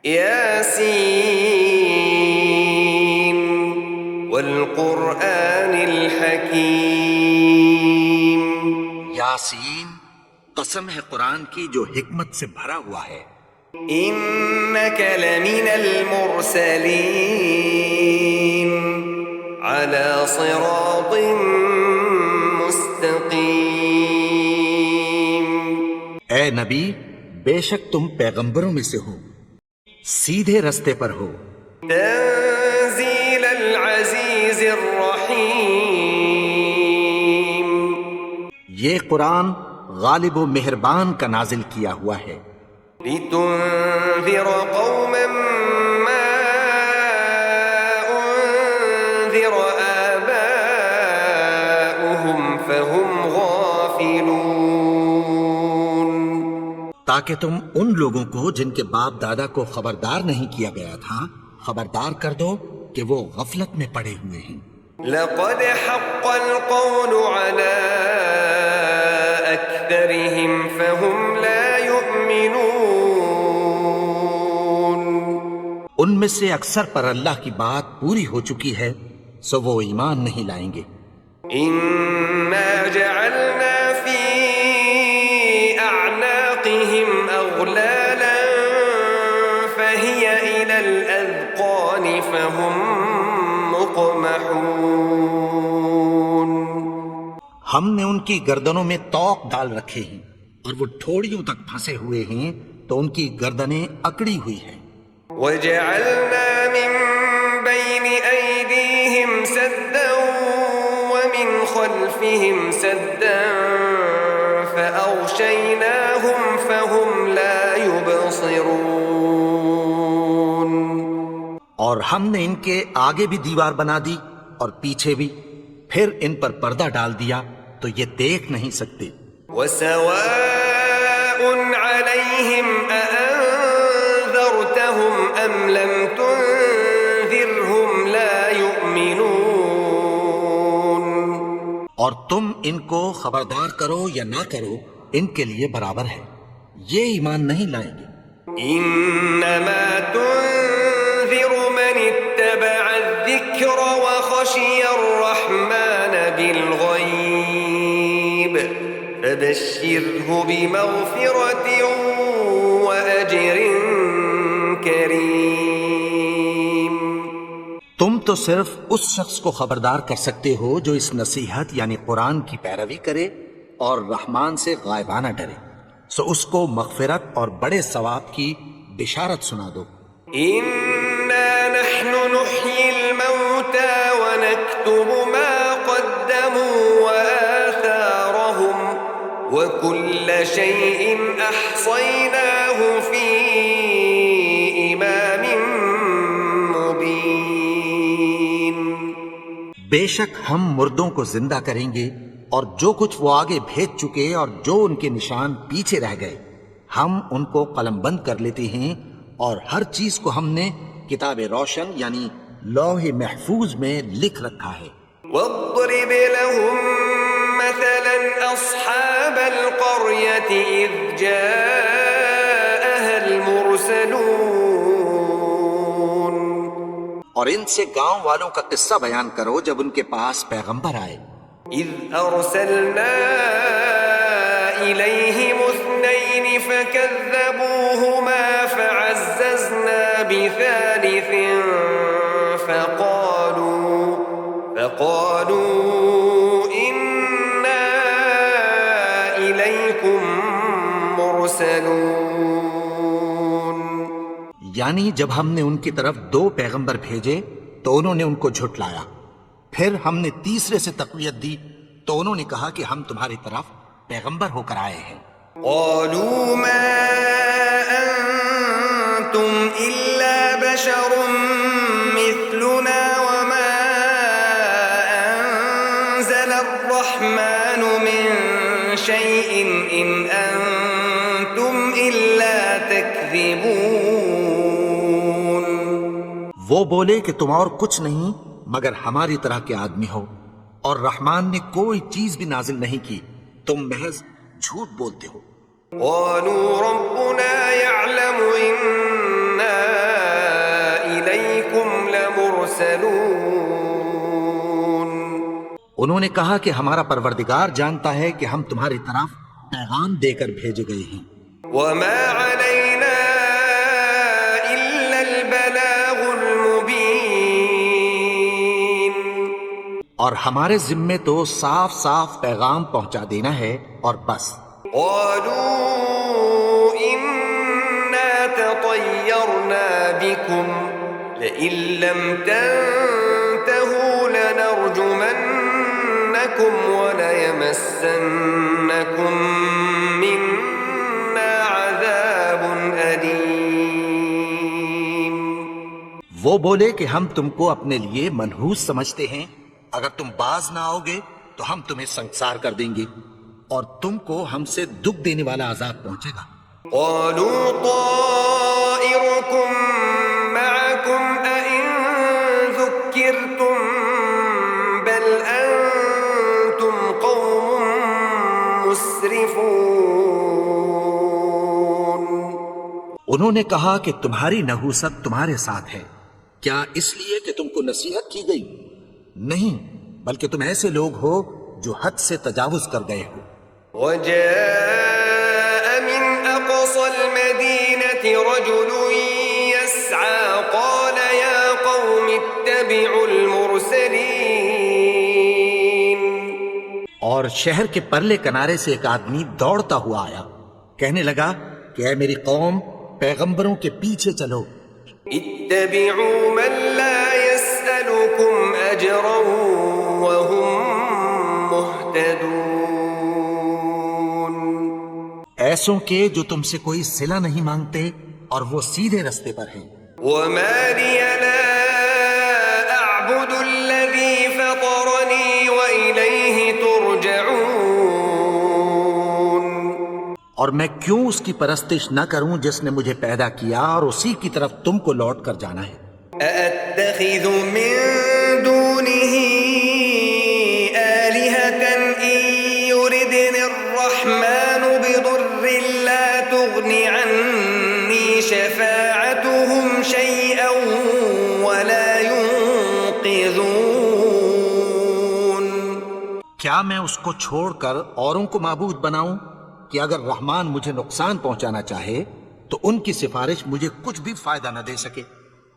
یاسین والقرآن الحکیم. یاسین، قسم ہے قرآن کی جو حکمت سے بھرا ہوا ہے. انک لمن المرسلین علی صراط مستقیم. اے نبی، بے شک تم پیغمبروں میں سے ہو، سیدھے رستے پر ہو. تنزیل العزیز الرحیم. یہ قرآن غالب و مہربان کا نازل کیا ہوا ہے. لتنذر قوما ما انذر آباؤهم فهم غافلون. تاکہ تم ان لوگوں کو جن کے باپ دادا کو خبردار نہیں کیا گیا تھا خبردار کر دو کہ وہ غفلت میں پڑے ہوئے ہیں. لقد حق القول على أكثرهم فهم لا يؤمنون. ان میں سے اکثر پر اللہ کی بات پوری ہو چکی ہے سو وہ ایمان نہیں لائیں گے. إنا جعلنا في أعناقهم أغلالا فهي إلى الأذقان فهم مقمحون. ہم نے ان کی گردنوں میں طوق ڈال رکھے ہیں اور وہ ٹھوڑیوں تک پھنسے ہوئے ہیں تو ان کی گردنیں اکڑی ہوئی ہیں. وجعلنا من بين أيديهم سدا ومن خلفهم سدا فأغشيناهم فهم لا يبصرون. اور ہم نے ان کے آگے بھی دیوار بنا دی اور پیچھے بھی، پھر ان پر پردہ ڈال دیا تو یہ دیکھ نہیں سکتے. وسواء عليهم أأنذرتهم أم لم تنذرهم لا يؤمنون. اور تم ان کو خبردار کرو یا نہ کرو ان کے لیے برابر ہے، یہ ایمان نہیں لائیں گے. انما تنذر من اتبع الذکر وخشی الرحمن بالغیب فبشره بمغفرة وأجر کریم. تم تو صرف اس شخص کو خبردار کر سکتے ہو جو اس نصیحت یعنی قرآن کی پیروی کرے اور رحمان سے غائبانہ ڈرے، سو اس کو مغفرت اور بڑے ثواب کی بشارت سنا دو. انا نحن نحيي الموتى ونكتب ما قدموا وآثارهم وكل شيء أحصيناه في إمام مبين. بے شک ہم مردوں کو زندہ کریں گے اور جو کچھ وہ آگے بھیج چکے اور جو ان کے نشان پیچھے رہ گئے ہم ان کو قلم بند کر لیتے ہیں، اور ہر چیز کو ہم نے کتاب روشن یعنی لوح محفوظ میں لکھ رکھا ہے. واضرب لهم مثلا أصحاب القرية إذ جاءها المرسلون. اور ان سے گاؤں والوں کا قصہ بیان کرو جب ان کے پاس پیغمبر آئے. إذ أرسلنا إليهم اثنين فكذبوهما فعززنا بثالث فقالوا إنا إليكم مرسلون. یعنی جب ہم نے ان کی طرف 2 پیغمبر بھیجے تو انہوں نے ان کو جھٹلایا، پھر ہم نے تیسرے سے تقویت دی تو انہوں نے کہا کہ ہم تمہاری طرف پیغمبر ہو کر آئے ہیں. قالوا ما أنتم إلا بشر مثلنا وما أنزل الرحمن من شيء إن أنتم إلا تكذبون. وہ بولے کہ تم اور کچھ نہیں مگر ہماری طرح کے آدمی ہو، اور رحمان نے کوئی چیز بھی نازل نہیں کی، تم محض جھوٹ بولتے ہو. قالوا ربنا يعلم إنا انہوں نے کہا کہ ہمارا پروردگار جانتا ہے کہ ہم تمہاری طرف پیغام دے کر بھیجے گئے ہیں، وما علينا إلا البلاغ المبين. اور ہمارے ذمے تو صاف صاف پیغام پہنچا دینا ہے اور بس. قالوا إنا تطيرنا بكم لئن لم تنتهوا لنرجمنكم وليمسنكم منا عذاب أليم. وہ بولے کہ ہم تم کو اپنے لیے منحوس سمجھتے ہیں، اگر تم باز نہ آؤ گے تو ہم تمہیں سنسار کر دیں گے اور تم کو ہم سے دکھ دینے والا عذاب پہنچے گا. قالوا طائركم معكم أئن ذكرتم بل أنتم قوم مسرفون. انہوں نے کہا کہ تمہاری نحوست تمہارے ساتھ ہے، کیا اس لیے کہ تم کو نصیحت کی گئی؟ نہیں، بلکہ تم ایسے لوگ ہو جو حد سے تجاوز کر گئے ہو. وجاء من أقصى المدينة رجل يسعى قال يا قوم اتبعوا المرسلين. اور شہر کے پرلے کنارے سے ایک آدمی دوڑتا ہوا آیا، کہنے لگا کہ اے میری قوم، پیغمبروں کے پیچھے چلو. اتبعوا من لا يسألكم أجرا وهم مهتدون. ایسوں کے جو تم سے کوئی صلہ نہیں مانگتے اور وہ سیدھے رستے پر ہیں. وما لي لا أعبد الذي فطرني وإليه ترجعون. اور میں کیوں اس کی پرستش نہ کروں جس نے مجھے پیدا کیا اور اسی کی طرف تم کو لوٹ کر جانا ہے. أأتخذ من دونه آلهة إن يردني الرحمن بضر لا تغن عني شفاعتهم شيئا ولا ينقذون. کیا میں اس کو چھوڑ کر اوروں کو معبود بناؤں کہ اگر رحمان مجھے نقصان پہنچانا چاہے تو ان کی سفارش مجھے کچھ بھی فائدہ نہ دے سکے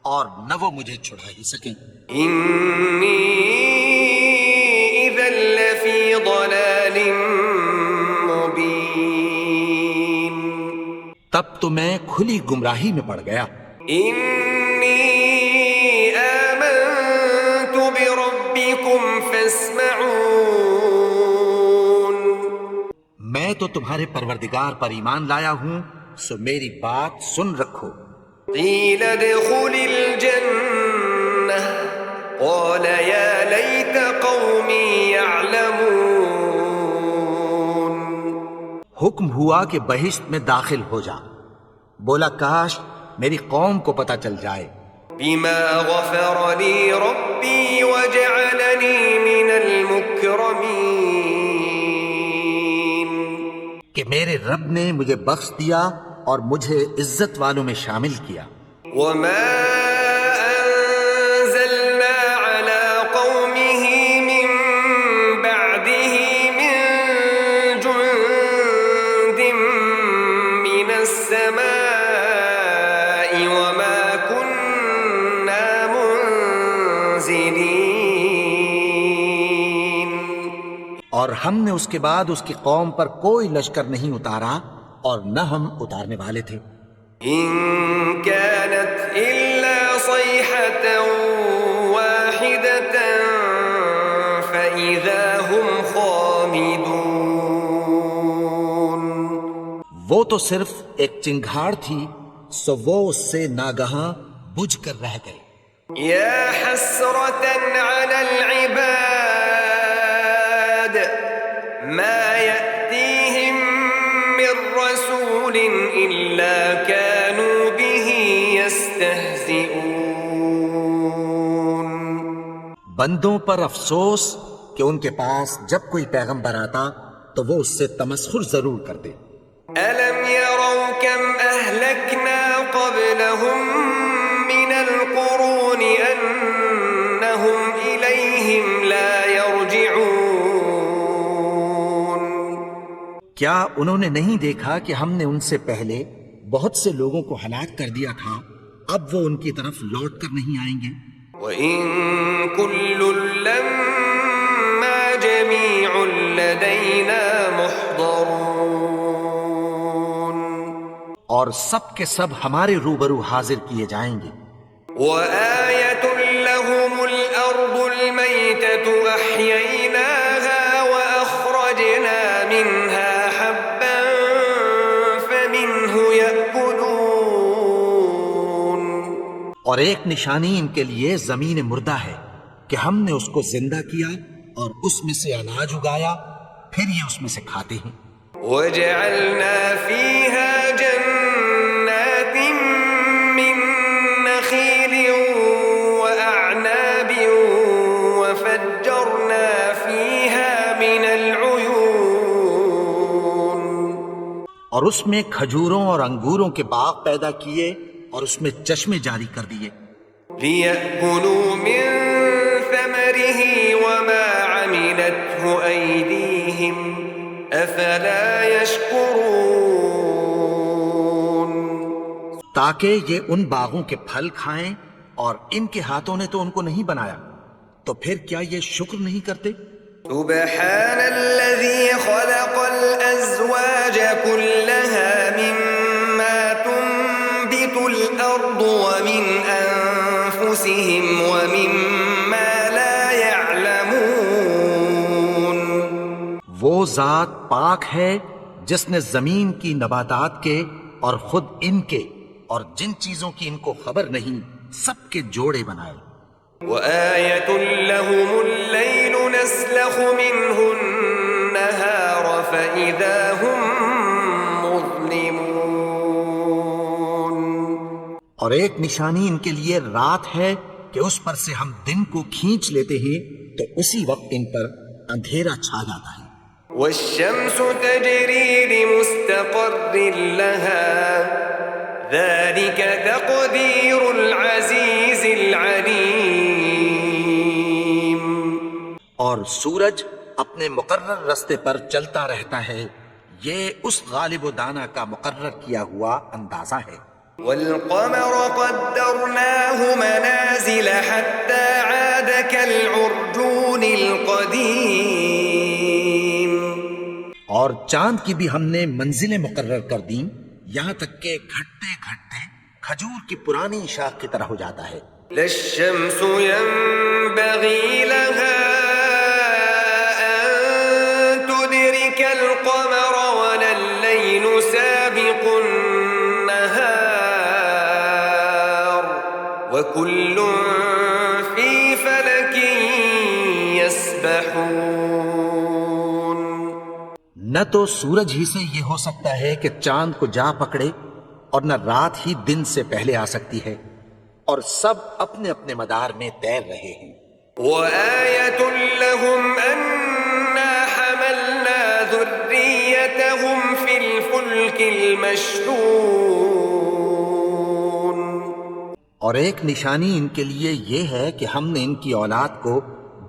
اور نہ وہ مجھے چھڑا ہی سکیں. إني إذا لفي ضلال مبين. تب تو میں کھلی گمراہی میں پڑ گیا. إني آمنت بربكم فاسمعون. میں تو تمہارے پروردگار پر ایمان لایا ہوں، سو میری بات سن رکھو. قيل ادخل الجنة قال يا ليت قومي يعلمون. حکم ہوا کہ بہشت میں داخل ہو جا. بولا کاش میری قوم کو پتہ چل جائے. بما غفر لي ربي وجعلني من المكرمين. کہ میرے رب نے مجھے بخش دیا اور مجھے عزت والوں میں شامل کیا. وما أنزلنا على قومه من بعده من جند من السماء وما كنا منزلين. اور ہم نے اس کے بعد اس کی قوم پر کوئی لشکر نہیں اتارا اور نہ ہم اتارنے والے تھے. إن كانت إلا صيحة واحدة فإذا هم خامدون. وہ تو صرف ایک چنگھاڑ تھی، سو وہ اس سے ناگہاں بجھ کر رہ گئے. يا حسرة على العباد ما يأتيهم من رسول إلا كانوا به يستهزئون. بندوں پر افسوس کہ ان کے پاس جب کوئی پیغمبر آتا تو وہ اس سے تمسخر ضرور کرتے. ألم يروا كم أهلكنا قبلهم من القرون أنهم إليهم لا يرجعون. کیا انہوں نے نہیں دیکھا کہ ہم نے ان سے پہلے بہت سے لوگوں کو ہلاک کر دیا تھا، اب وہ ان کی طرف لوٹ کر نہیں آئیں گے؟ وَإِن كُلٌّ لَّمَّا جَمِيعٌ لَّدَيْنَا مُحْضَرُونَ، اور سب کے سب ہمارے روبرو حاضر کیے جائیں گے۔ وَآيَةٌ لَّهُمُ الْأَرْضُ الْمَيْتَةُ أَحْيَيْنَاهَا وَأَخْرَجْنَا مِنْهَا حَبًّا فَمِنْهُ يَأْكُلُونَ، اور ایک نشانی ان کے لیے زمین مردہ ہے کہ ہم نے اس کو زندہ کیا اور اس میں سے اناج اگایا، پھر یہ اس میں سے کھاتے ہیں۔ وَجَعَلْنَا فِيهَا جَنَّاتٍ مِّن نَّخِيلٍ وَأَعْنَابٍ وَفَجَّرْنَا فِيهَا مِنَ الْعُيُونِ، اور اس میں کھجوروں اور انگوروں کے باغ پیدا کیے اور اس میں چشمے جاری کر دیے، لِيَأْكُلُوا مِن ثَمَرِهِ وَمَا عَمِلَتْهُ أَيْدِيهِمْ أَفَلَا يَشْكُرُونَ، تاکہ یہ ان باغوں کے پھل کھائیں، اور ان کے ہاتھوں نے تو ان کو نہیں بنایا، تو پھر کیا یہ شکر نہیں کرتے؟ سبحان الذي خلق الأزواج كلها مما تنبت الأرض ومن أنفسهم ومما لا يعلمون، وہ ذات پاک ہے جس نے زمین کی نباتات کے اور خود ان کے اور جن چیزوں کی ان کو خبر نہیں سب کے جوڑے بنائے۔ وآية لهم الليل نسلخ منه النهار فإذا هم مظلمون، اور ایک نشانی ان کے لیے رات ہے کہ اس پر سے ہم دن کو کھینچ لیتے ہیں تو اسی وقت ان پر اندھیرا چھا جاتا ہے۔ والشمس تجري لمستقر لها ذلك تقدير العزيز العليم، اور سورج اپنے مقرر رستے پر چلتا رہتا ہے، یہ اس غالب و دانا کا مقرر کیا ہوا اندازہ ہے۔ والقمر قدرناه منازل حتى عاد كالعرجون القديم، اور چاند کی بھی ہم نے منزلیں مقرر کر دیں، یہاں تک کہ گھٹتے گھٹتے کھجور کی پرانی شاخ کی طرح ہو جاتا ہے۔ لا الشمس ينبغي لها أن تدرك القمر ولا الليل سابق النهار وكل في فلك يسبحون، نہ تو سورج ہی سے یہ ہو سکتا ہے کہ چاند کو جا پکڑے، اور نہ رات ہی دن سے پہلے آ سکتی ہے، اور سب اپنے اپنے مدار میں تیر رہے ہیں۔ وآية لهم أنا حملنا ذريتهم في الفلك المشحون، اور ایک نشانی ان کے لیے یہ ہے کہ ہم نے ان کی اولاد کو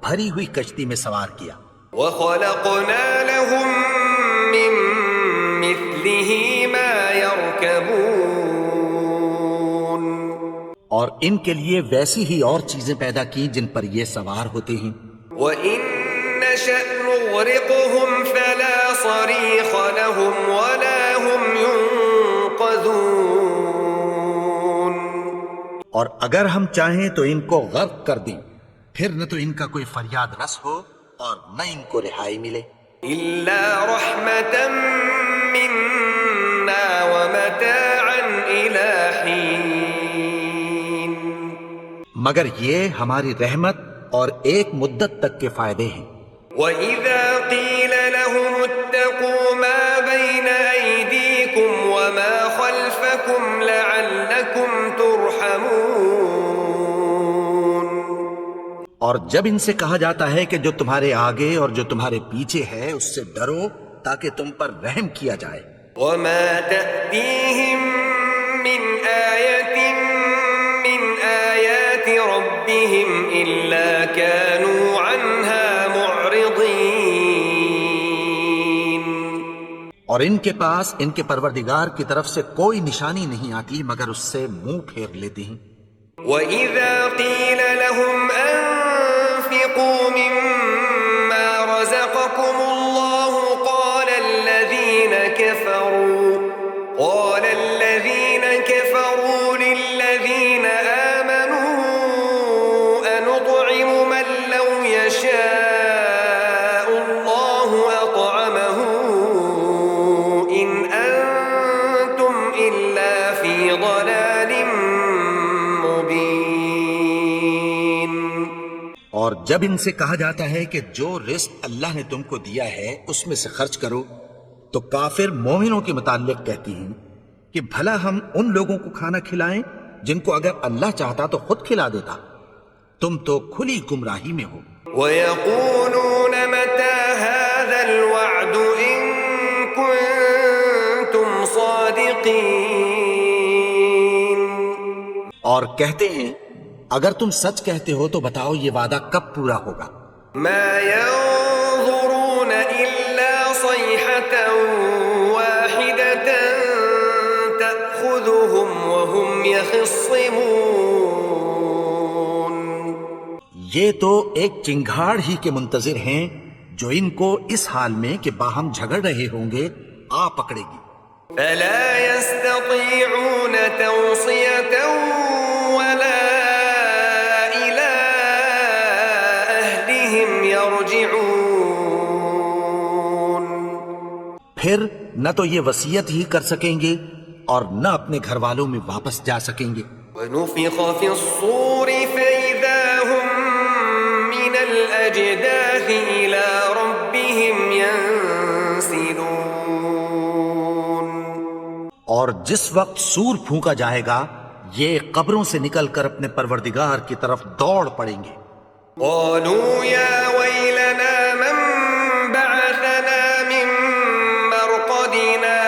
بھری ہوئی کشتی میں سوار کیا، وخلقنا لهم من مثله ما يركبون، اور ان کے لیے ویسی ہی اور چیزیں پیدا کی جن پر یہ سوار ہوتے ہیں۔ وإن نشأ نغرقهم فلا صريخ لهم ولا هم ينقذون، اور اگر ہم چاہیں تو ان کو غرق کر دیں، پھر نہ تو ان کا کوئی فریاد رس ہو اور نہ ان کو رہائی ملے۔ إلا رحمة منا ومتاعا إلى حين، مگر یہ ہماری رحمت اور ایک مدت تک کے فائدے ہیں۔ وإذا قيل لهم اتقوا ما بين أيديكم وما خلفكم لعلكم ترحمون، اور جب ان سے کہا جاتا ہے کہ جو تمہارے آگے اور جو تمہارے پیچھے ہے اس سے ڈرو تاکہ تم پر رحم کیا جائے۔ وما تأتيهم من آية من آيات ربهم إلا كانوا عنها معرضين، اور ان کے پاس ان کے پروردگار کی طرف سے کوئی نشانی نہیں آتی مگر اس سے منہ پھیر لیتے ہیں۔ وَإِذَا قِيلَ لَهُمْ أَنفِقُوا مِمَّا رَزَقَكُمُ اللَّهُ قَالَ الَّذِينَ كَفَرُوا لِلَّذِينَ آمَنُوا أَنُطْعِمُ مَن لَّوْ يَشَاءُ اللَّهُ أَطْعَمَهُ إِنْ أَنتُمْ إِلَّا فِي ضَلَالٍ مُّبِينٍ۔ اور جب ان سے کہا جاتا ہے کہ جو رزق اللہ نے تم کو دیا ہے اس میں سے خرچ کرو، تو کافر مومنوں کے متعلق کہتی ہیں کہ بھلا ہم ان لوگوں کو کھانا کھلائیں جن کو اگر اللہ چاہتا تو خود کھلا دیتا، تم تو کھلی گمراہی میں ہو۔ وَيَقُولُونَ مَتَى هَذَا الْوَعْدُ إِن كُنتُمْ صَادِقِينَ۔ اور کہتے ہیں اگر تم سچ کہتے ہو تو بتاؤ یہ وعدہ کب پورا ہوگا؟ مَا يَنظُرُونَ إِلَّا صَيْحَةً وَاحِدَةً تَأْخُذُهُمْ وَهُمْ يَخِصِّمُونَ۔ یہ تو ایک چنگھاڑ ہی کے منتظر ہیں جو ان کو اس حال میں کہ باہم جھگڑ رہے ہوں گے آ پکڑے گی۔ فَلَا يَسْتَطِيعُونَ تَوْصِيَةً وَلَا إِلَىٰ أَهْلِهِمْ يَرْجِعُونَ۔ پھر نہ تو یہ وصیت ہی کر سکیں گے اور نہ اپنے گھر والوں میں واپس جا سکیں گے۔ وَنُفِخَ فِي الصُّورِ فَإِذَا هُم مِّنَ الْأَجْدَاثِ إِلَىٰ رَبِّهِمْ يَنسِلُونَ۔ اور جس وقت سور پھونکا جائے گا یہ قبروں سے نکل کر اپنے پروردگار کی طرف دوڑ پڑیں گے۔ قَالُوا يَا وَيْلَنَا مَن بَعَثَنَا مِن مَّرْقَدِنَا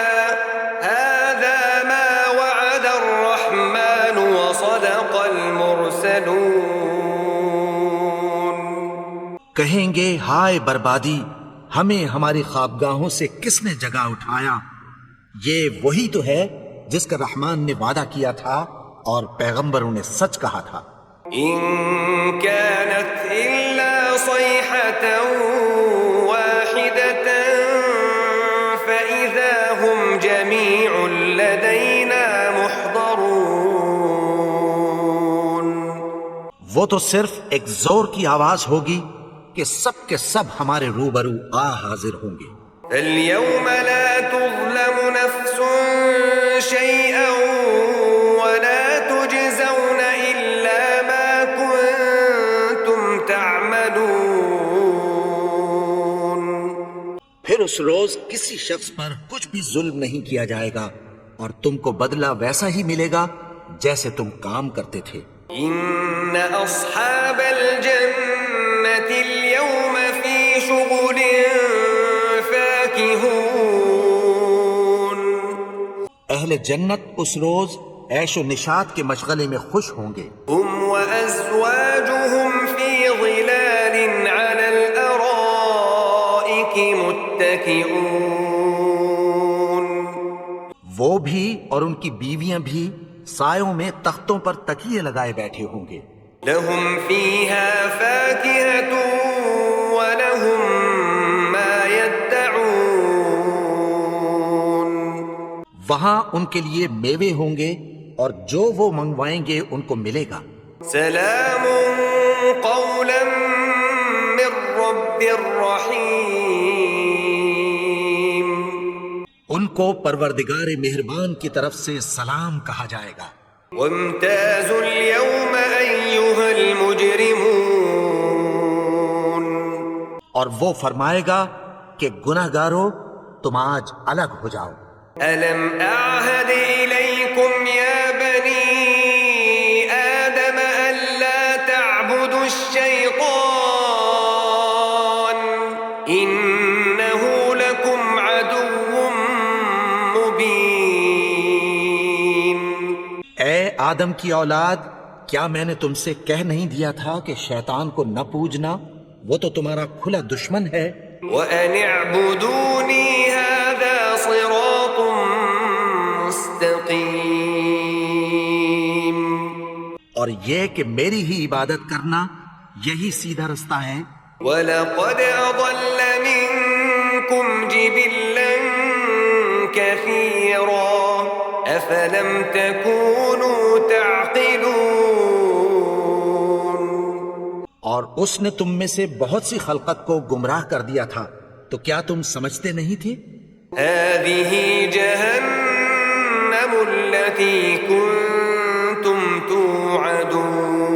هَٰذَا مَا وَعَدَ الرَّحْمَٰنُ وَصَدَقَ الْمُرْسَلُونَ۔ کہیں گے ہائے بربادی، ہمیں ہماری خوابگاہوں سے کس نے جگا اٹھایا؟ یہ وہی تو ہے جس کا رحمان نے وعدہ کیا تھا اور پیغمبروں نے سچ کہا تھا۔ إِن كَانَتْ إِلَّا صَيْحَةً وَاحِدَةً فَإِذَا هُمْ جَمِيعٌ لَدَيْنَا مُحْضَرُونَ۔ وہ تو صرف ایک زور کی آواز ہوگی کہ سب کے سب ہمارے روبرو آ حاضر ہوں گے۔ فَالْيَوْمَ لَا تُظْلَمُ نَفْسٌ شَيْئًا وَلَا تُجْزَوْنَ إِلَّا مَا كُنتُمْ تَعْمَلُونَ۔ پھر اس روز کسی شخص پر کچھ بھی ظلم نہیں کیا جائے گا اور تم کو بدلہ ویسا ہی ملے گا جیسے تم کام کرتے تھے۔ إِنَّ أَصْحَابَ الْجَنَّةِ الْيَوْمَ فِي شُغُلٍ فَاكِهُونَ۔ اہل جنت اس روز عیش و نشاط کے مشغلے میں خوش ہوں گے۔ هُمْ وَأَزْوَاجُهُمْ فِي ظِلَالٍ عَلَى الْأَرَائِكِ مُتَّكِئُونَ۔ وہ بھی اور ان کی بیویاں بھی سایوں میں تختوں پر تکیے لگائے بیٹھے ہوں گے۔ لَهُمْ فِيهَا فَاكِهَةٌ وَلَهُمْ مَا يَدَّعُونَ۔ وہاں ان کے لیے میوے ہوں گے اور جو وہ منگوائیں گے ان کو ملے گا۔ سلام قولا من رب رحیم۔ ان کو پروردگار مہربان کی طرف سے سلام کہا جائے گا۔ وامتازوا اليوم ایھا المجرمون۔ اور وہ فرمائے گا کہ گناہگارو تم آج الگ ہو جاؤ۔ ألم أعهد إليكم يا بني آدم ألا تعبدوا الشيطان إنه لكم عدو مبين۔ اے آدم کی اولاد، کیا میں نے تم سے کہہ نہیں دیا تھا کہ شیطان کو نہ پوجنا، وہ تو تمہارا کھلا دشمن ہے۔ وأن اعبدوني هذا صراط مستقیم. اور یہ کہ میری ہی عبادت کرنا یہی سیدھا رستہ ہے. وَلَقَدْ أَضَلَّ مِنكُمْ جِبِلًّا كَثِيرًا أَفَلَمْ تَكُونُوا تَعْقِلُونَ. اور اس نے تم میں سے بہت سی خلقت کو گمراہ کر دیا تھا، تو کیا تم سمجھتے نہیں تھے؟ هَذِهِ جَهَنَّمُ الَّتِي كُنتُمْ تُوعَدُونَ.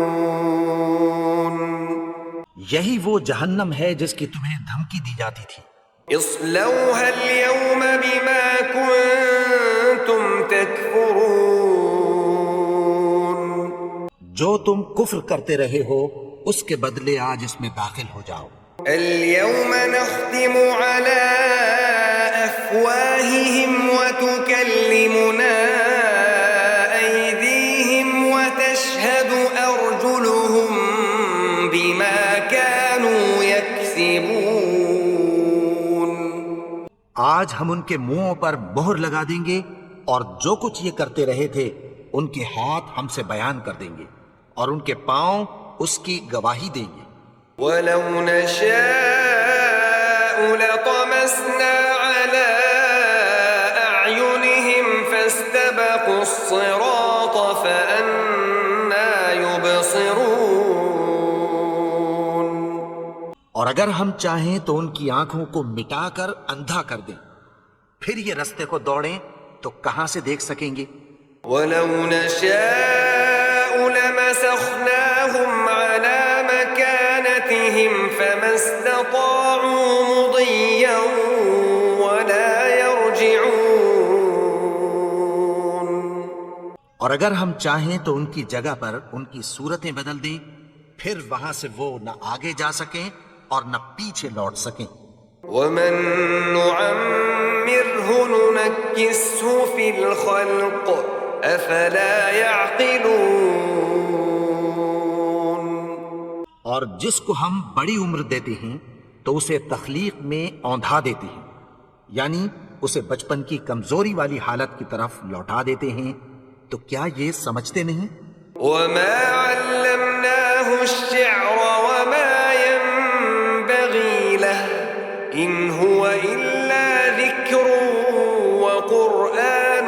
یہی وہ جہنم ہے جس کی تمہیں دھمکی دی جاتی تھی. اصلوها اليوم بما كنتم تكفرون. جو تم کفر کرتے رہے ہو اس کے بدلے آج اس میں داخل ہو جاؤ. اليوم نختم على أفواههم وتكلمنا أيديهم وتشهد أرجلهم بما كانوا يكسبون. آج ہم ان کے منہوں پر مہر لگا دیں گے اور جو کچھ یہ کرتے رہے تھے ان کے ہاتھ ہم سے بیان کر دیں گے اور ان کے پاؤں اس کی گواہی دیں گے. ولو نشاء لطمسنا على أعينهم فاستبقوا الصراط فأنى يبصرون. اور اگر ہم چاہیں تو ان کی آنکھوں کو مٹا کر اندھا کر دیں، پھر یہ رستے کو دوڑیں تو کہاں سے دیکھ سکیں گے. ولو نشاء لمسخناهم على مكانتهم فما استطاعوا مضيا ولا يرجعون. اور اگر ہم چاہیں تو ان کی جگہ پر ان کی صورتیں بدل دیں، پھر وہاں سے وہ نہ آگے جا سکیں اور نہ پیچھے لوٹ سکیں. ومن نعمره ننكسه في الخلق افلا يعقلون. اور جس کو ہم بڑی عمر دیتے ہیں تو اسے تخلیق میں اوندھا دیتے ہیں، یعنی اسے بچپن کی کمزوری والی حالت کی طرف لوٹا دیتے ہیں. تو کیا یہ سمجھتے نہیں؟ وما علمناه الشعر وما ينبغي له ان هو الا ذكر وقرآن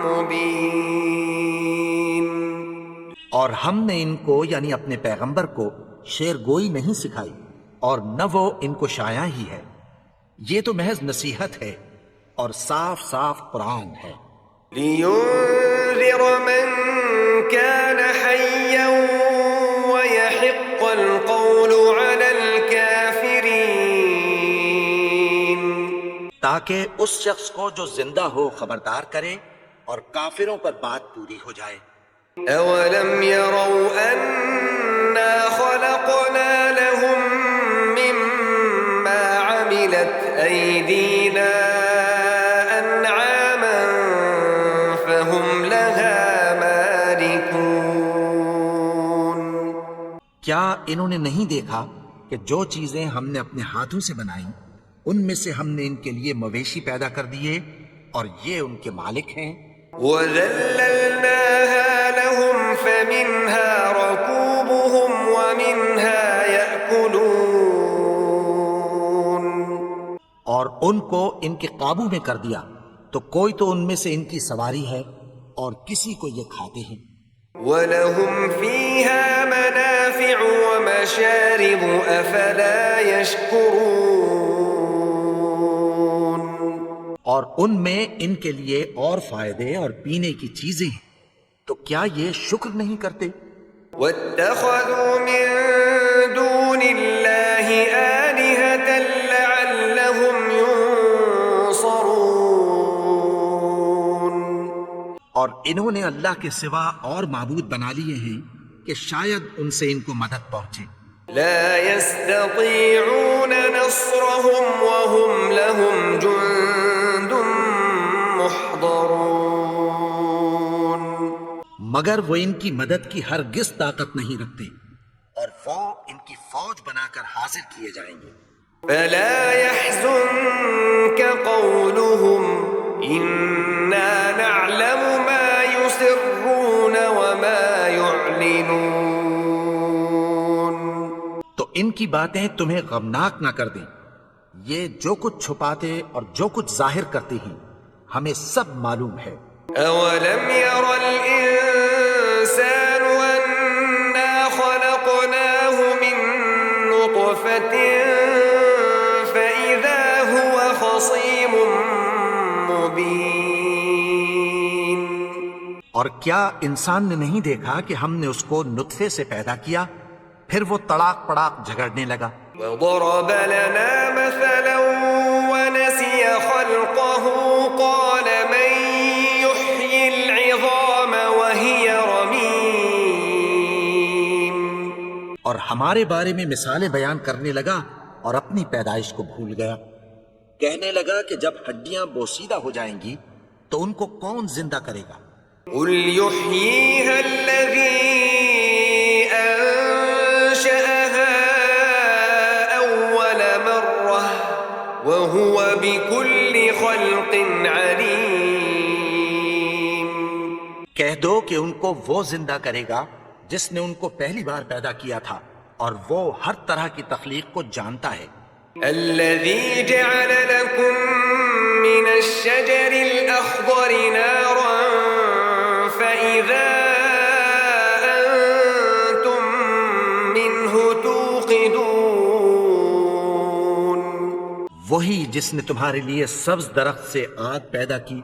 مبين. اور ہم نے ان کو یعنی اپنے پیغمبر کو شعر گوئی نہیں سکھائی اور نہ وہ ان کو شاعری ہی ہے، یہ تو محض نصیحت ہے اور صاف صاف قرآن ہے. لينذر من كان حيا ويحق القول على الكافرين. تاکہ اس شخص کو جو زندہ ہو خبردار کرے اور کافروں پر بات پوری ہو جائے. أولم يروا أنا خلقنا لهم مما عملت أيدينا أنعاما فهم لها مالكون. کیا انہوں نے نہیں دیکھا کہ جو چیزیں ہم نے اپنے ہاتھوں سے بنائیں ان میں سے ہم نے ان کے لیے مویشی پیدا کر دیے اور یہ ان کے مالک ہیں. وَذَلَّلْنَاهَا لَهُمْ فَمِنْهَا رَكُوبُهُمْ وَمِنْهَا يَأْكُلُونَ. اور ان کو ان کے قابو میں کر دیا تو کوئی تو ان میں سے ان کی سواری ہے اور کسی کو یہ کھاتے ہیں. وَلَهُمْ فِيهَا مَنَافِعُ وَمَشَارِبُ أَفَلَا يَشْكُرُونَ. اور ان میں ان کے لیے اور فائدے اور پینے کی چیزیں ہیں، تو کیا یہ شکر نہیں کرتے؟ وَاتَّخَذُوا مِن دُونِ اللَّهِ آلِهَةً لَعَلَّهُمْ يُنصَرُونَ. اور انہوں نے اللہ کے سوا اور معبود بنا لیے ہیں کہ شاید ان سے ان کو مدد پہنچے. لا يستطيعون نصرهم وهم لهم جند محضرون. مگر وہ ان کی مدد کی ہرگز طاقت نہیں رکھتے اور وہ ان کی فوج بنا کر حاضر کیے جائیں گے. فلا يحزنك قولهم إنا نعلم ما يسرون وما يعلنون. تو ان کی باتیں تمہیں غمناک نہ کر دیں. یہ جو کچھ چھپاتے اور جو کچھ ظاہر کرتے ہیں ہمیں سب معلوم ہے. أولم ير الإنسان أنا خلقناه من نطفة فإذا هو خصيم مبين. اور کیا انسان نے نہیں دیکھا کہ ہم نے اس کو نطفے سے پیدا کیا پھر وہ تڑاک پڑاک جھگڑنے لگا. وضرب لنا مثلا ونسي خلقه قال من يحيي العظام وهي رميم. اور ہمارے بارے میں مثالیں بیان کرنے لگا اور اپنی پیدائش کو بھول گیا. کہنے لگا کہ جب ہڈیاں بوسیدہ ہو جائیں گی تو ان کو کون زندہ کرے گا؟ قل يحييها الذي أنشأها أول مرة وهو بكل خلق عليم. کہہ دو کہ ان کو وہ زندہ کرے گا جس نے ان کو پہلی بار پیدا کیا تھا اور وہ ہر طرح کی تخلیق کو جانتا ہے. الذي جعل لكم من الشجر الأخضر نارا فإذا أنتم منه توقدون. وہی جس نے تمہارے لیے سبز درخت سے آگ پیدا کی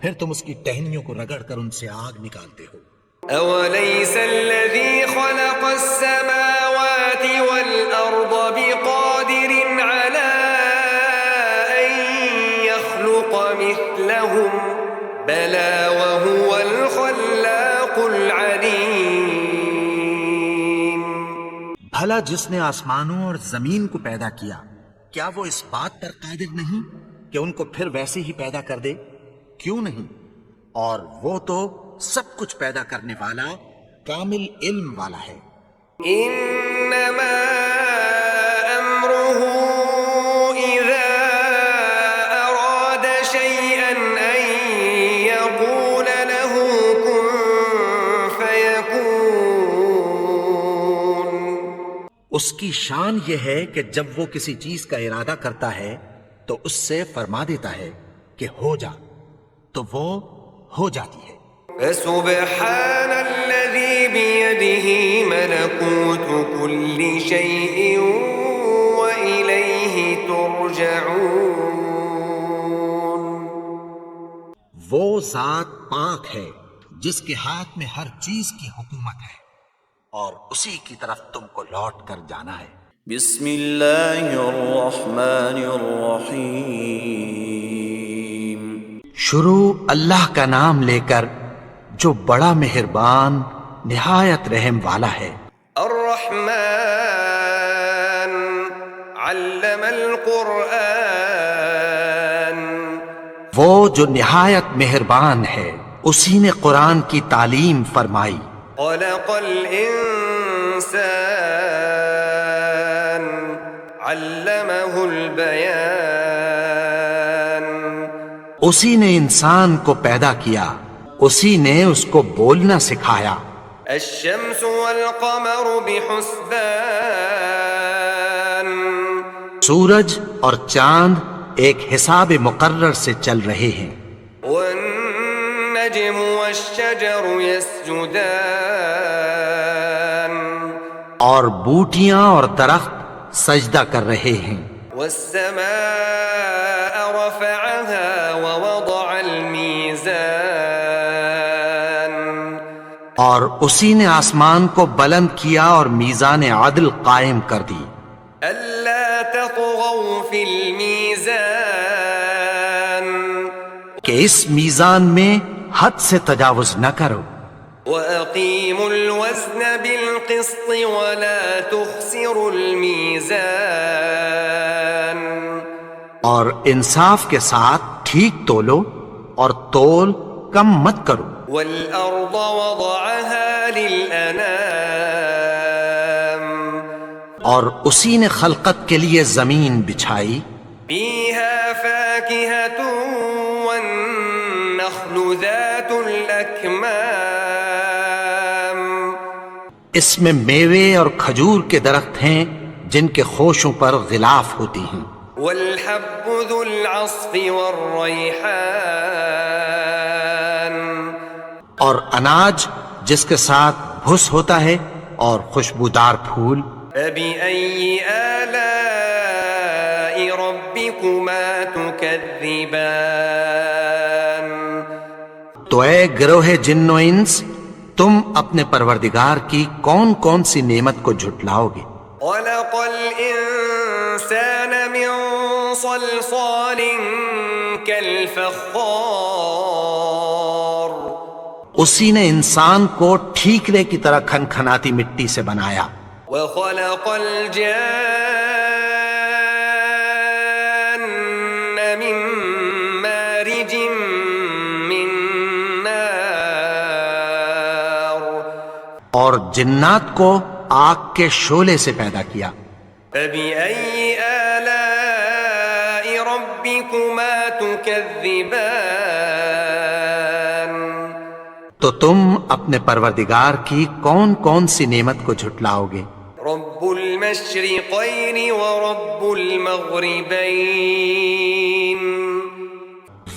پھر تم اس کی ٹہنیوں کو رگڑ کر ان سے آگ نکالتے ہو. أوليس الذي خلق السماوات والأرض بقادر على أن يخلق مثلهم بلى وهو الخلاق العليم. بھلا جس نے آسمانوں اور زمین کو پیدا کیا کیا وہ اس بات پر قادر نہیں کہ ان کو پھر ویسے ہی پیدا کر دے؟ کیوں نہیں؟ اور وہ تو سب کچھ پیدا کرنے والا کامل علم والا ہے. إنما أمره إذا أراد شيئا أن يقول له كن فيكون. اس کی شان یہ ہے کہ جب وہ کسی چیز کا ارادہ کرتا ہے تو اس سے فرما دیتا ہے کہ ہو جا تو وہ ہو جاتی ہے. فسبحان الذي بيده ملكوت كل شيء وإليه ترجعون. وہ ذات پاک ہے جس کے ہاتھ میں ہر چیز کی حکومت ہے اور اسی کی طرف تم کو لوٹ کر جانا ہے. بسم اللہ الرحمن الرحیم. شروع اللہ کا نام لے کر جو بڑا مہربان نہایت رحم والا ہے. الرحمن علم القرآن. وہ جو نہایت مہربان ہے اسی نے قرآن کی تعلیم فرمائی. خلق الإنسان علمه البيان. اسی نے انسان کو پیدا کیا اسی نے اس کو بولنا سکھایا. الشمس والقمر بحسبان. سورج اور چاند ایک حساب مقرر سے چل رہے ہیں. والنجم والشجر يسجدان. اور بوٹیاں اور درخت سجدہ کر رہے ہیں. والسماء رفعها ووضع الميزان. اور اسی نے آسمان کو بلند کیا اور میزان عدل قائم کر دی. ألا تطغوا في الميزان. کہ اس میزان میں حد سے تجاوز نہ کرو. وأقيموا الوزن بالقسط ولا تخسروا الميزان. اور انصاف کے ساتھ ٹھیک تولو اور تول کم مت کرو. والأرض وضعها للأنام. اور اسی نے خلقت کے لیے زمین بچھائی، فيها فاكهة والنخل ذات الأكمام اس میں میوے اور کھجور کے درخت ہیں جن کے خوشوں پر غلاف ہوتی ہیں، والحب ذو العصف والريحان اور اناج جس کے ساتھ بھس ہوتا ہے اور خوشبودار پھول۔ فبأي آلاء ربكما تكذبان تو اے گروہ جن و انس، تم اپنے پروردگار کی کون کون سی نعمت کو جھٹلاؤ گے؟ خلق الإنسان من صلصال كالفخار اسی نے انسان کو ٹھیکرے کی طرح کھنکھناتی مٹی سے بنایا، وخلق الجان من مارج من نار اور جنات کو آگ کے شعلے سے پیدا کیا۔ فبأي آلاء ربكما تكذبان تو تم اپنے پروردگار کی کون کون سی نعمت کو جھٹلاؤ گے؟ رب المشرقين ورب المغربين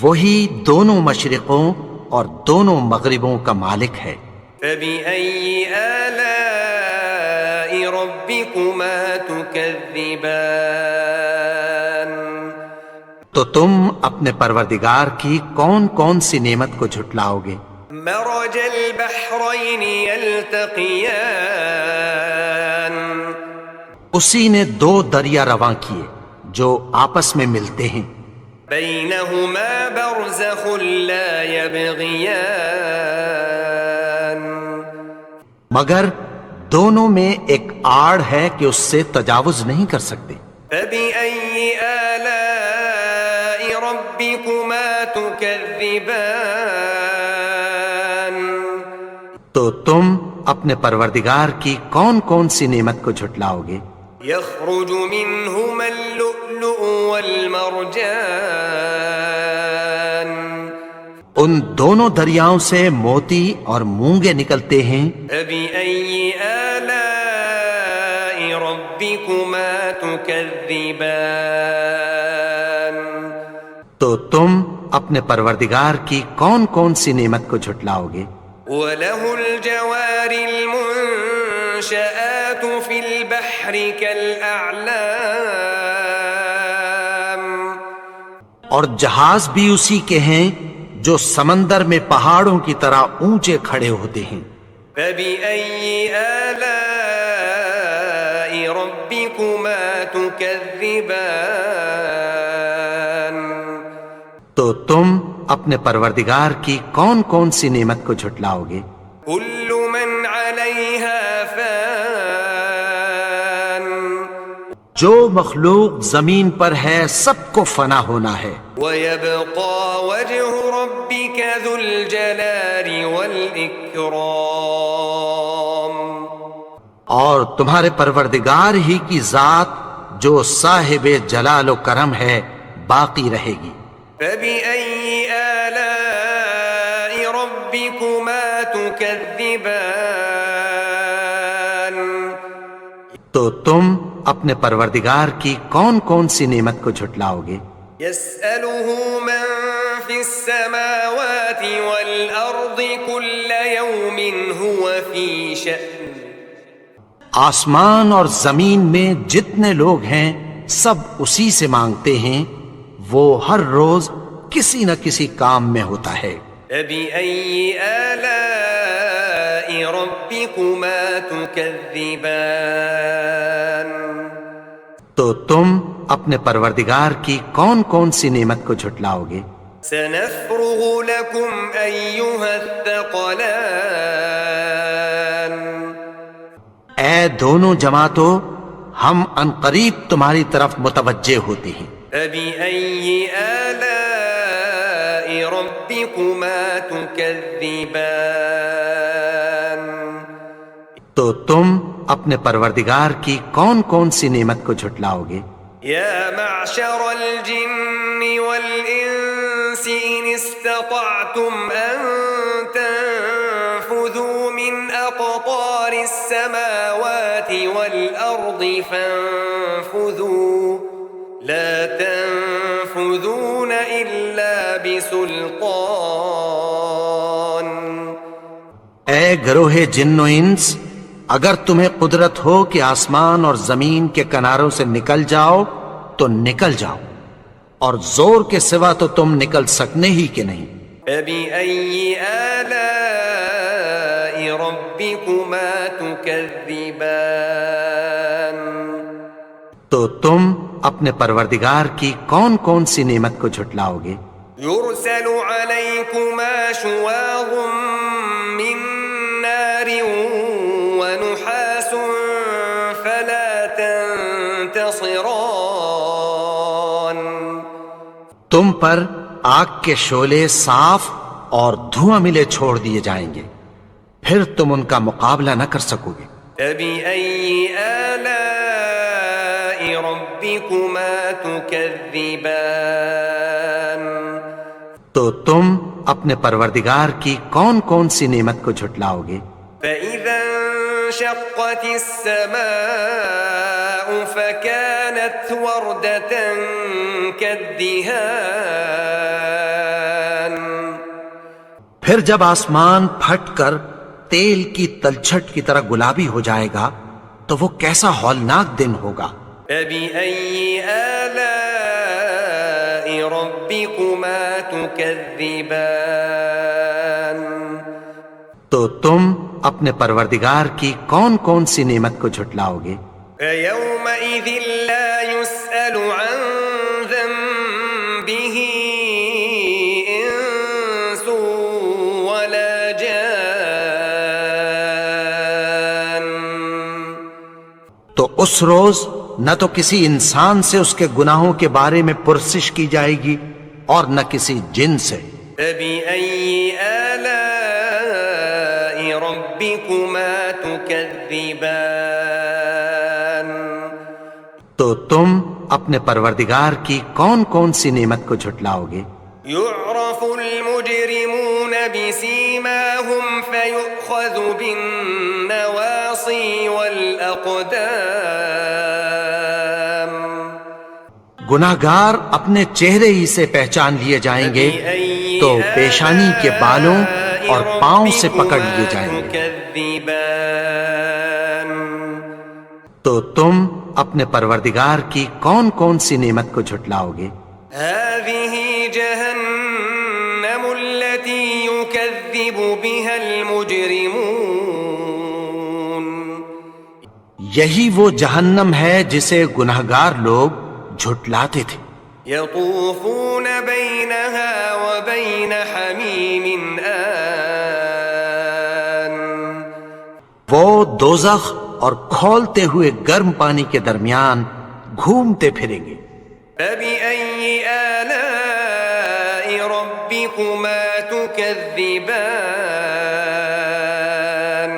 وہی دونوں مشرقوں اور دونوں مغربوں کا مالک ہے۔ فبأي آلاء ربكما تكذبان تو تم اپنے پروردگار کی کون کون سی نعمت کو جھٹلاؤ گے؟ مرج البحرين يلتقيان اسی نے دو دریا رواں کیے جو آپس میں ملتے ہیں، بينهما برزخ لا يبغيان مگر دونوں میں ایک آڑ ہے کہ اس سے تجاوز نہیں کر سکتے۔ فبأي آلاء ربكما تكذبان تو تم اپنے پروردگار کی کون کون سی نعمت کو جھٹلاؤ گے؟ يخرج منهما اللؤلؤ والمرجان ان دونوں دریاؤں سے موتی اور مونگے نکلتے ہیں۔ فبأي آلاء ربكما تكذبان تو تم اپنے پروردگار کی کون کون سی نعمت کو جھٹلاؤ گے؟ وله الجوار المنشآت في البحر كالأعلام اور جہاز بھی اسی کے ہیں جو سمندر میں پہاڑوں کی طرح اونچے کھڑے ہوتے ہیں۔ فبأي آلاء ربكما تكذبان تو تم اپنے پروردگار کی کون کون سی نعمت کو جھٹلاؤ گے؟ كل من عليها فان جو مخلوق زمین پر ہے سب کو فنا ہونا ہے، ويبقى وجه ربك ذو الجلال والإكرام اور تمہارے پروردگار ہی کی ذات جو صاحب جلال و کرم ہے باقی رہے گی۔ فبأي آلاء ربكما تكذبان تو تم اپنے پروردگار کی کون کون سی نعمت کو جھٹلاؤ گے؟ يسأله من في السماوات والأرض كل يوم هو في شأن آسمان اور زمین میں جتنے لوگ ہیں سب اسی سے مانگتے ہیں، وہ ہر روز کسی نہ کسی کام میں ہوتا ہے۔ فبأي آلاء ربكما تكذبان تو تم اپنے پروردگار کی کون کون سی نعمت کو جھٹلاؤ گے؟ سنفرغ لكم أيها الثقلان اے دونوں جماعتوں، ہم عنقریب تمہاری طرف متوجہ ہوتے ہیں۔ فبأي آلاء ربكما تكذبان تو تم اپنے پروردگار کی کون کون سی نعمت کو جھٹلاؤ گے؟ يا معشر الجن والإنس إن استطعتم أن تنفذوا من أقطار السماوات والأرض فانفذوا لا تنفذون إلا بسلطان. اے گروہ جن و انس، اگر تمہیں قدرت ہو کہ آسمان اور زمین کے کناروں سے نکل جاؤ تو نکل جاؤ، اور زور کے سوا تو تم نکل سکنے ہی کہ نہیں. فبأي آلاء ربكما تكذبان. تو تم اپنے پروردگار کی کون کون سی نعمت کو جھٹلاؤ گے؟ يرسل عليكما شواظ من نار ونحاس فلا تنتصران. تم پر آگ کے شعلے صاف اور دھواں ملے چھوڑ دیے جائیں گے، پھر تم ان کا مقابلہ نہ کر سکو گے. فبأي آلاء ربكما تكذبان. تو تم اپنے پروردگار کی کون کون سی نعمت کو جھٹلاؤ گے؟ فإذا انشقت السماء فكانت وردة كالدهان. پھر جب آسمان پھٹ کر تیل کی تلچھٹ کی طرح گلابی ہو جائے گا تو وہ کیسا ہولناک دن ہوگا. فبأي آلاء ربكما تكذبان. تو تم اپنے پروردگار کی کون کون سی نعمت کو جھٹلاؤ گے؟ فيومئذ لا يسأل عن ذنبه إنس ولا جان. تو اس روز نہ تو کسی انسان سے اس کے گناہوں کے بارے میں پرسش کی جائے گی اور نہ کسی جن سے. فبأي آلاء ربكما تكذبان. تو تم اپنے پروردگار کی کون کون سی نعمت کو جھٹلاؤ گے؟ يعرف المجرمون بسيماهم فيؤخذ بالنواصي والأقدام. گناہگار اپنے چہرے ہی سے پہچان لیے جائیں گے تو پیشانی کے بالوں اور پاؤں سے پکڑ لیے جائیں گے. تكذبان. تو تم اپنے پروردگار کی کون کون سی نعمت کو جھٹلاؤ گے؟ هذه جهنم التي يكذب بها المجرمون. یہی وہ جہنم ہے جسے گناہگار لوگ جھٹلاتے تھے. يطوفون بينها وبين حميم آن. وہ دوزخ اور کھولتے ہوئے گرم پانی کے درمیان گھومتے پھریں گے. فبأي آلاء ربكما تكذبان.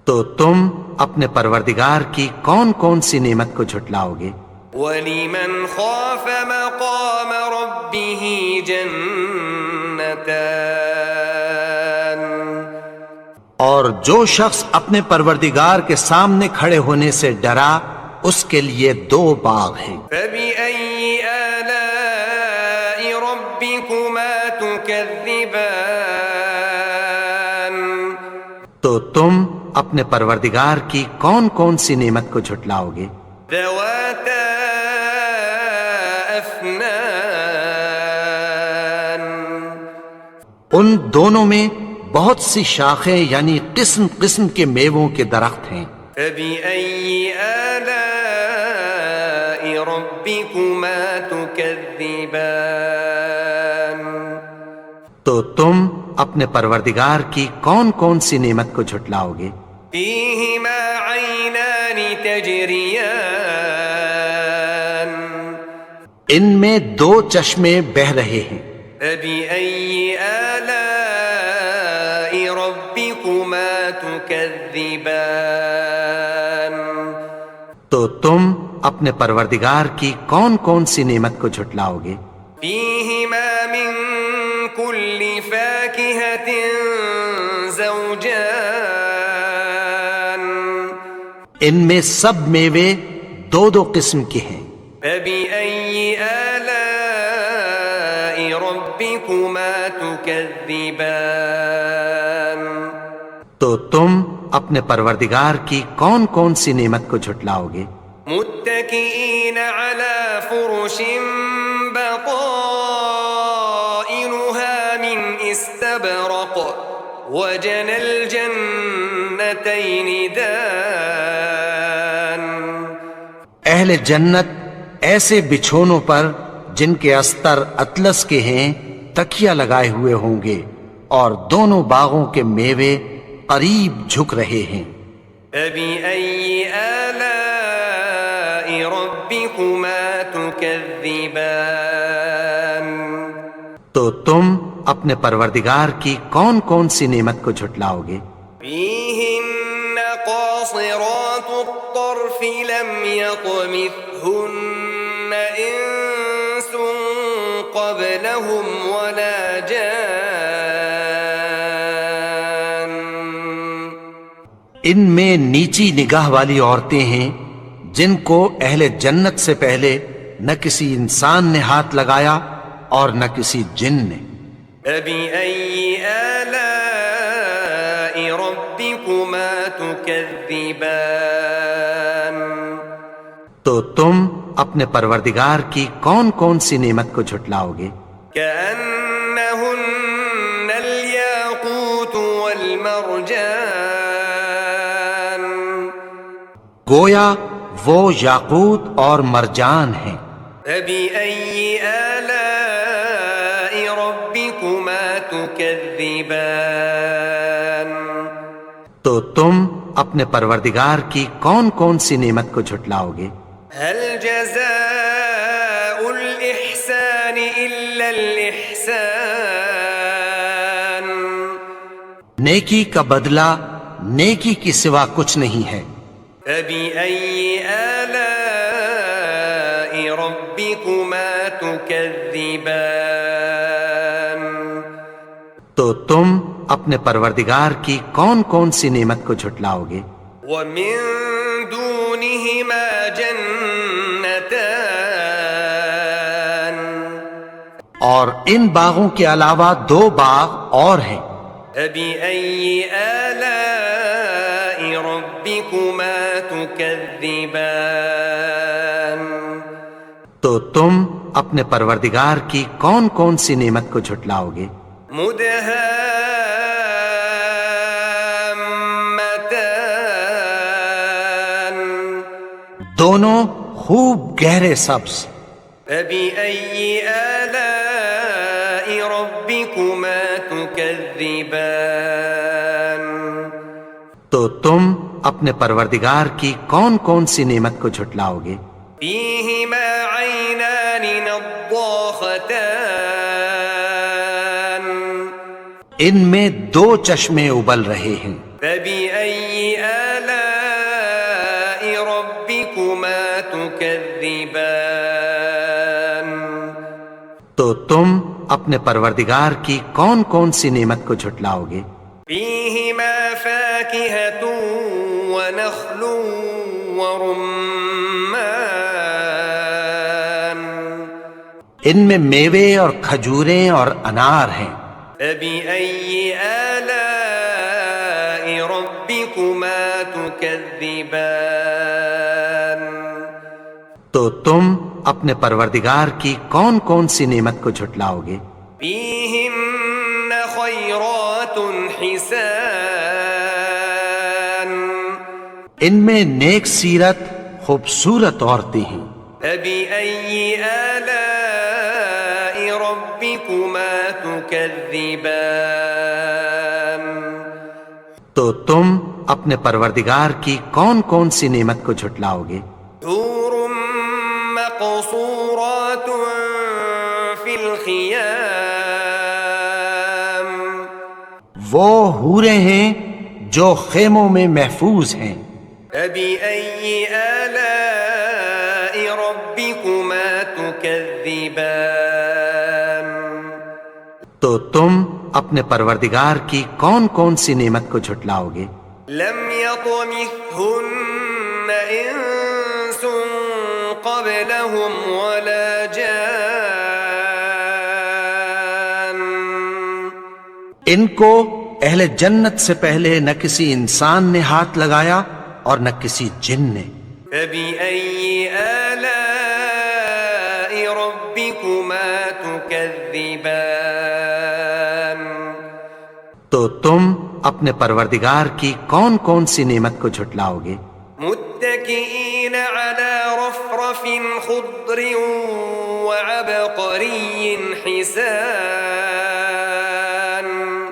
تو تم اپنے پروردگار کی کون کون سی نعمت کو جھٹلاؤ گے؟ ولمن خاف مقام ربه جنتان. اور جو شخص اپنے پروردگار کے سامنے کھڑے ہونے سے ڈرا اس کے لیے 2 باغ ہیں. فبأي آلاء ربكما تكذبان. تو تم اپنے پروردگار کی کون کون سی نعمت کو جھٹلاؤ گے؟ ذواتا افنان. ان دونوں میں بہت سی شاخیں یعنی قسم قسم کے میووں کے درخت ہیں. فبأي آلاء ربكما تكذبان. تو تم اپنے پروردگار کی کون کون سی نعمت کو جھٹلاؤ گے؟ فيهما عينان تجريان. ان میں 2 چشمے بہ رہے ہیں. فبأي آلاء ربكما تكذبان. تكذبان تو تم اپنے پروردگار کی کون کون سی نعمت کو جھٹلاؤ گے؟ فيهما من كل فاكهة زوجان ان میں سب میوے دو دو قسم کے ہیں۔ فبأي آلاء ربكما تكذبان تو تم اپنے پروردگار کی کون کون سی نعمت کو جھٹلاؤ گے؟ متكئين على فرش بطائنها من استبرق وجنى الجنتين دان اہل جنت ایسے بچھونوں پر جن کے استر اطلس کے ہیں تکیہ لگائے ہوئے ہوں گے اور دونوں باغوں کے میوے قریب جھک رہے ہیں۔ فبأي آلاء ربكما تكذبان تو تم اپنے پروردگار کی کون کون سی نعمت کو جھٹلاؤ گے؟ فيهن قاصرات الطرف لم يطمثهن إنس قبلهم ولا جان ان میں نیچی نگاہ والی عورتیں ہیں جن کو اہل جنت سے پہلے نہ کسی انسان نے ہاتھ لگایا اور نہ کسی جن نے۔ فبأي آلاء ربكما تكذبان تو تم اپنے پروردگار کی کون کون سی نعمت کو جھٹلاؤ گے؟ كأنهن الياقوت والمرجان گویا وہ یاقوت اور مرجان ہیں۔ فبأي آلاء ربكما تكذبان تو تم اپنے پروردگار کی کون کون سی نعمت کو جھٹلاؤ گے؟ هل جزاء الإحسان إلا الإحسان نیکی کا بدلہ نیکی کی سوا کچھ نہیں ہے۔ فبأي آلاء ربكما تكذبان تو تم اپنے پروردگار کی کون کون سی نعمت کو جھٹلاؤ گے؟ ومن دونهما جنتان اور ان باغوں کے علاوہ دو باغ اور ہیں۔ فبأي آلاء ربكما تكذبان تو تم اپنے پروردگار کی کون کون سی نعمت کو جھٹلاؤ گے؟ مدهامتان دونوں خوب گہرے سبز۔ فبأي آلاء ربكما تكذبان تو تم اپنے پروردگار کی کون کون سی نعمت کو جھٹلاؤ گے؟ فيهما عينان نضاختان ان میں دو چشمے ابل رہے ہیں۔ فبأي آلاء ربكما تكذبان تو تم اپنے پروردگار کی کون کون سی نعمت کو جھٹلاؤ گے؟ فيهما فاكهة ونخل ورمان ان میں میوے اور کھجوریں اور انار ہیں۔ فبأي آلاء ربكما تكذبان تو تم اپنے پروردگار کی کون کون سی نعمت کو جھٹلاؤ گے؟ فیہن خیرات حسان، ان میں نیک سیرت خوبصورت عورتیں ہیں۔ فبأي آلاء ربكما تكذبان، تو تم اپنے پروردگار کی کون کون سی نعمت کو جھٹلاؤ گے؟ حور مقصورات فی الخیام، وہ حوریں ہیں جو خیموں میں محفوظ ہیں۔ فبأي آلاء ربكما تكذبان تو تم اپنے پروردگار کی کون کون سی نعمت کو جھٹلاؤ گے؟ لم يطمثهن إنس قبلهم ولا جان ان کو اہل جنت سے پہلے نہ کسی انسان نے ہاتھ لگایا اور نہ کسی جن نے۔ فبأي آلاء ربكما تكذبان تو تم اپنے پروردگار کی کون کون سی نعمت کو جھٹلاؤ گے؟ متكئين على رفرف خضر وعبقري حسان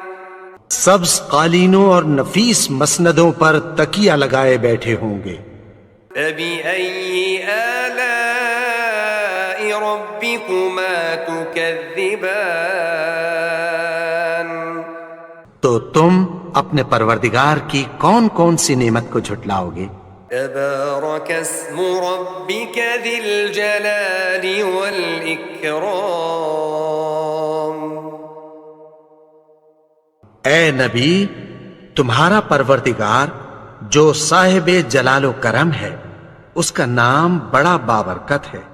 سبز قالینوں اور نفیس مسندوں پر تکیہ لگائے بیٹھے ہوں گے۔ فبأي آلاء ربكما تكذبان تو تم اپنے پروردگار کی کون کون سی نعمت کو جھٹلاؤ گے؟ تبارك اسم ربك ذي الجلال والإكرام اے نبی، تمہارا پروردگار جو صاحب جلال و کرم ہے، اس کا نام بڑا بابرکت ہے۔